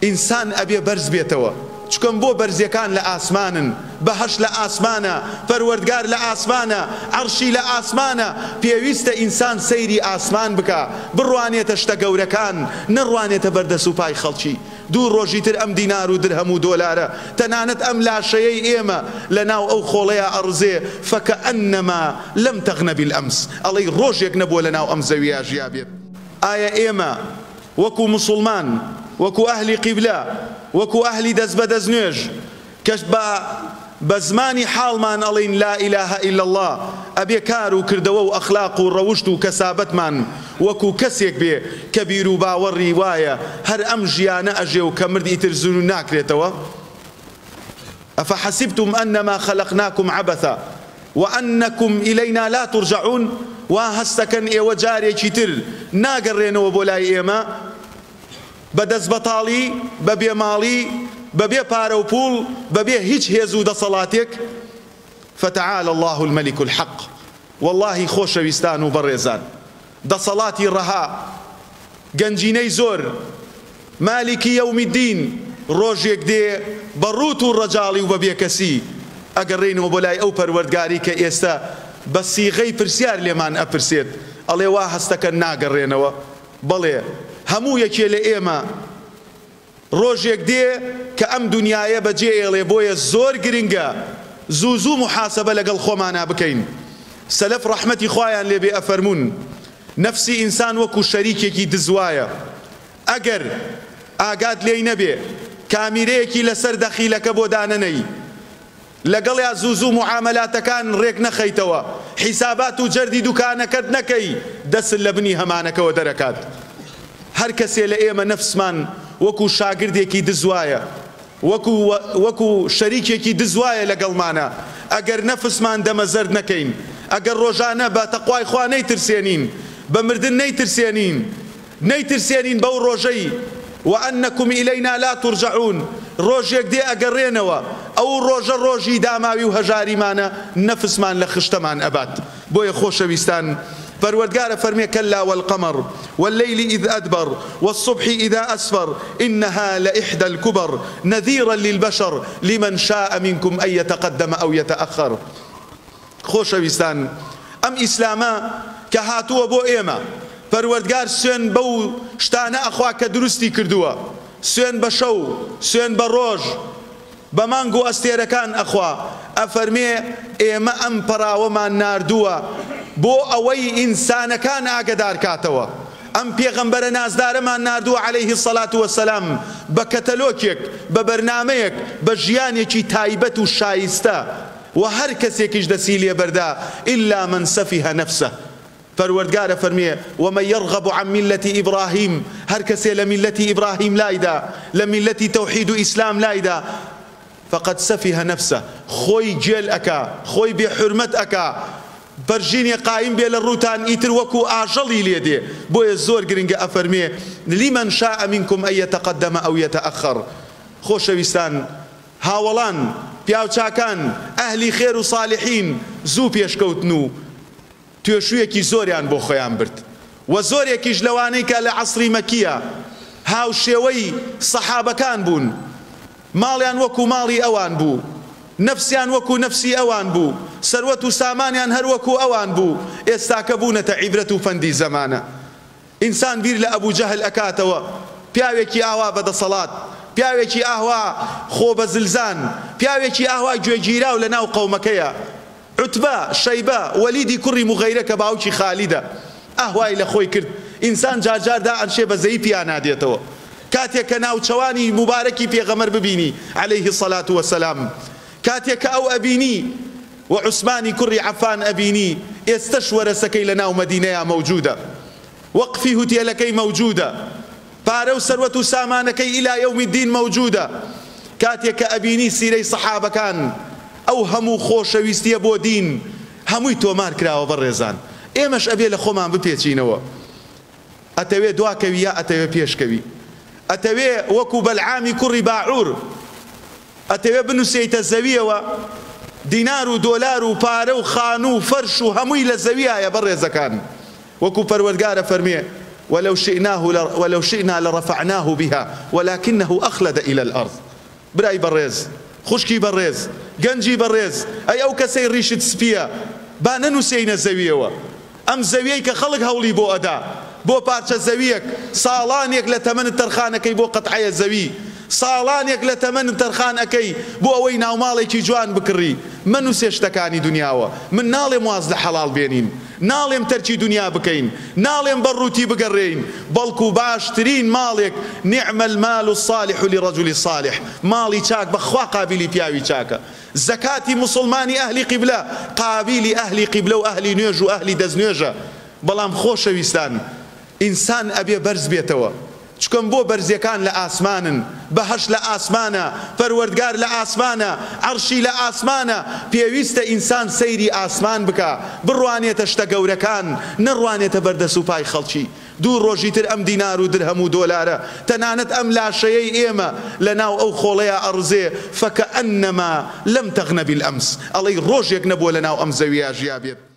ئینسان ئەبێ بەرز بێتەوە، چکەم بۆ بەرزیەکان لە ئاسمانن، بەهەش لە ئاسمانە، پەروەردگار لە ئاسمانە، عەرشی لە ئاسمانە. پێویستە ئینسان سەیری ئاسمان بکە، بڕوانێتە شتە گەورەکان، نەڕوانێتە بەردەسوپای خەڵکی. دوو ڕۆژی تر ئەم دینار و درهەم و دۆلارە تەنانەت ئەم لاشەیەی ئێمە لە ناو ئەو خۆڵەیە ئەڕزێ فەکەئەنەما لەم تەغنە بالئەمس، ئەڵێی ڕۆژێک نەبووە لە ناو ئەم زەویە ژیا بێت. ئایا ئێمە وەکو موسڵمان، وەکو ئەهلی قیبلە، وەکو ئەهلی دەست بەدەست نوێژ کە بە زمانی حاڵمان ئەڵێین لا ئیلاهە ئیلا الله، ئەبێ کار و کردەوە و ئەخلاق و ڕەوشت و کەسابەتمان وەکو کەسێک بێ کە بیر و باوەڕی وایە هەر ئەم ژیانە ئەژێ و کە مردی تر زون ناکرێتەوە؟ ئەفەحەسیبتم ئەنەما خەلەقناکم عەبەثا وأنكم إلينا لا ترجعون، وهستكن إيوة جاري تر ناقرينو بولاي إيما بدز بطالي ببي مالي ببي بارو بول ببي هيج هيزو دا صلاتك. فتعالى الله الملك الحق، والله خوش ويستان وبرزان دا صلاتي الرهاء جنجيني زور مالكي يوم الدين روجيك دي بروتو الرجالي وببي كسي ئەگەڕێنەوە بۆ لای ئەو پەروەردگاری کە ئێستا بە سیغەی پرسیار لێمان ئەپرسێت، ئەڵێ وا هەستەکە ناگەڕێنەوە. بەڵێ هەموو یەکێ لە ئێمە ڕۆژێک دێ کە ئەم دنیاە بەجێ ئێڵێ، بۆیە زۆر گرنگە زوو زوو محاسەبە لەگەڵ خۆمانە بکەین. سەلەف ڕەحمەتی خوایان لێبێ ئەفەرمون نەفسی ئینسان وەکو شەریکێکی دزوایە، ئەگەر ئاگات لێی نەبێ کامیرەیەکی لەسەر دەخیلەکە بۆ دانەنەی لەگەڵ یا زوو معاملاتەکان ڕێک نەخەیتەوە، حیسابات و جەردی دوکانەکەت نەکەی، دەست لە بنی هەمانەکەوە دەرەکات. هەر کەسێ لە ئێمە نەفسمان وەکو شاگردێکی دزوایە، وەکو شەریکێکی دزوایە لەگەڵمانە. ئەگەر نەفسمان دەمەزەرد نەکەین، ئەگەر ڕۆژانە بە تەقوای خوا نەیترسێنین، بە مردن نەیترسێنین بەو ڕۆژەی وأنكم إلينا لا ترجعون، ڕۆژێک دێ ئەگەڕێنەوە، ئەو ڕۆژە ڕۆژی داماوی و هەژاریمانە، نەفسمان لە خشتەمان ئەبات. بۆیە خۆشەویستان پەروەردگارە فەرمێ کەلا والقمر والليل إذ أدبر والصبح إذا أسفر إنها لإحدى الكبر نذيرا للبشر لمن شاء منكم أن يتقدم أو يتأخر. خۆشەویستان ئەم ئیسلامە کە هاتووە بۆ ئێمە، پەروەردگار سوێن بەو شتانە ئەخوا کە دروستی کردووە، سوێن بە شەو، سوێن بە ڕۆژ، بە مانگ و ئەستێرەکان ئەخوا ئەفەرمێ ئێمە ئەم پەراوەمان ناردووە بۆ ئەوەی ئینسانەکان ئاگدار کاتەوە. ئەم پێغەمبەرە نازدارەمان ناردووە عەلەیهی السەڵات وەسەلام بە کەتەلۆکێک، بە بەرنامەیەک، بە ژیانێکی تایبەت و شایستە، و هەر کەسێکیش دەسی لێ بەردا ئیلا من سەفیهە نەفسە. پەروەردگارە فەرمێ ومن يرغب عن ملة إبراهيم، هەر کەسێ لە میلەتی ئیبراهیم لایدا، لە میلەتی تەوحید و ئیسلام لایدا، فقد سەفیهە نەفسە، خۆی جێل ئەکا، خۆی بێحورمەت ئەکا، بەرژینێ قایم بێ لە ڕووتان ئیتر وەکو ئاژەڵی لێدێ. بۆیە زۆر گرنگە ئەفەرمێ لمن شاء منكم أن يتقدم أو يتأخر. خۆشەویستان هاوڵان، پیاوچاکان، ئەهلی خێر و صالحین زوو پێشکەوتن و توێشوویەکی زۆریان بۆ خۆیان برد، و زۆرێکیش لەوانەی کە لە عەسری مەکیە هاو شێوەی سەحابەکان بوون، ماڵیان وەکو ماڵی ئەوان بوو، نەفسیان وەکو نەفسی ئەوان بوو، سەروەت و سامانیان هەر وەکو ئەوان بوو. ئێستاکە بوونەتە عیبرەت و فەندی زەمانە. ئینسان بیر لە ئەبوو جەهل ئەکاتەوە، پیاوێکی ئاوا بەدەسەڵات، پیاوێکی ئاوا خۆ بە زلزان، پیاوێکی ئاوا گوێگیرا و لە ناو قەومەکەیە، عوتبە، شەیبە، وەلیدی کوڕی مغەیرە کە باوکی خالیدە، ئاوای لە خۆی کرد. ئینسان جارجاردا ئەنشێ بەزەی پیان نادێتەوە. کاتێک کە ناوچەوانی مبارەکی پێغەمبەر ببینی عەلەیهی السەڵات وەسەلام، کاتێک کە ئەو ئەبینی و عوسمانی کوڕی عەفان ئەبینی، ئێستەش وەرەسەکەی لە ناو مەدینەیە مەوجودە، وەقفی هوتێلەکەی مەوجودە، پارە و سەروەت و سامانەکەی ئیلا یەومی الدین مەوجودە. کاتێک کە ئەبینی سیرەی سەحابەکان، ئەو هەموو خۆشەویستیە بۆ دین هەمووی تۆمار کراوە بەڕێزان. ئێمەش ئەبێ لە خۆمان بپێچینەوە، ئەتەوێ دواکەوی یا ئەتەوێ پێشکەوی، ئەتەوێ وەکو بەلعامی کوڕی باعوور ئەتەوێ بنووسیتە زەویەوە، دینار و دۆلار و پارە و خان و فەرش و هەمووی لە زەویایە بەڕێزەکان. وەکو پەروەردگارە فەرمێ ولو شئنا لرفعناه بها ولكنه أخلد إلى الأرض. براي بريز، خوشکی بەڕێز، گەنجی بەڕێز، ئەی ئەو کەسەی ڕیشت سپیە با نەنووسێنە زەویەوە. ئەم زەویەی کە خەڵک هەوڵی بۆ ئەدا بۆ پارچە زەویەک، ساڵانێک لە تەمەنت تەرخانەکەی بۆ قەتعەیە زەوی، ساڵانێک لە تەمەنت تەرخانەکەی بۆ ئەوەی ناوماڵێکی جوان بکڕی. منووسێ شتەکانی دنیاوە، من ناڵێم واز لە حەڵاڵ بێنین، ناڵێم تەرکی دنیا بکەین، ناڵێم بەڕووتی بگەڕێین، بەڵکو باشترین ماڵێک نعم المال الصالح لرجل الصالح، ماڵی چاک بەخوا قابلی پیاوی چاکە. زەکاتی مسلمانی ئەهلی قیبلە قابلی ئەهلی قیبلە و ئەهلی نوێژ و ئەهلی دەستنوێژە. بەڵام خۆشەویستان، ئینسان ئەبێ بەرز بێتەوە، چکەم بۆ بەرزیەکان لە ئاسمانن، بەهەش لە ئاسمانە، پەروەردگار لە ئاسمانە، عەرشی لە ئاسمانە. پێویستە ئینسان سەیری ئاسمان بکە، بڕوانێتە شتە گەورەکان، نەڕوانێتە بەردەسوپای خەڵکی. دوو ڕۆژی تر ئەم دینار و درهەم و دۆلارە، تەنانەت ئەم لاشەیەی ئێمە لە ناو ئەو خۆڵەیە ئەڕزێ فەکەئەنەما لەم تەغنە بالئەمس، ئەڵەی ڕۆژێک نەبووە لە ناو ئەم زەویە ژیا بێت.